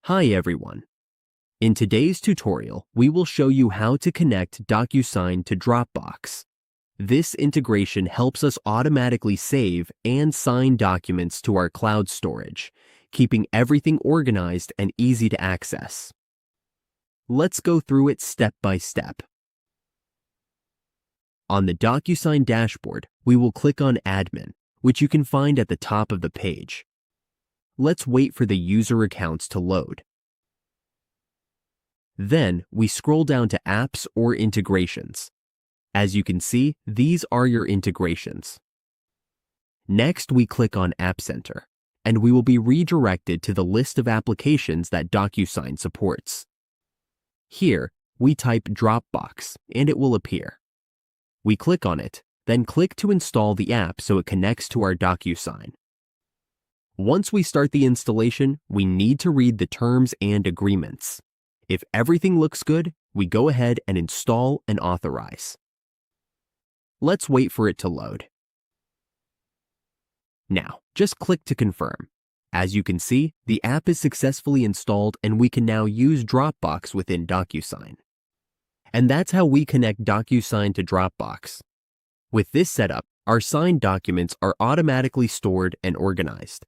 Hi everyone. In today's tutorial, we will show you how to connect DocuSign to Dropbox. This integration helps us automatically save and sign documents to our cloud storage, keeping everything organized and easy to access. Let's go through it step by step. On the DocuSign dashboard, we will click on Admin, which you can find at the top of the page. Let's wait for the user accounts to load. Then we scroll down to Apps or Integrations. As you can see, these are your integrations. Next, we click on App Center, and we will be redirected to the list of applications that DocuSign supports. Here, we type Dropbox, and it will appear. We click on it, then click to install the app so it connects to our DocuSign. Once we start the installation, we need to read the terms and agreements. If everything looks good, we go ahead and install and authorize. Let's wait for it to load. Now, just click to confirm. As you can see, the app is successfully installed and we can now use Dropbox within DocuSign. And that's how we connect DocuSign to Dropbox. With this setup, our signed documents are automatically stored and organized.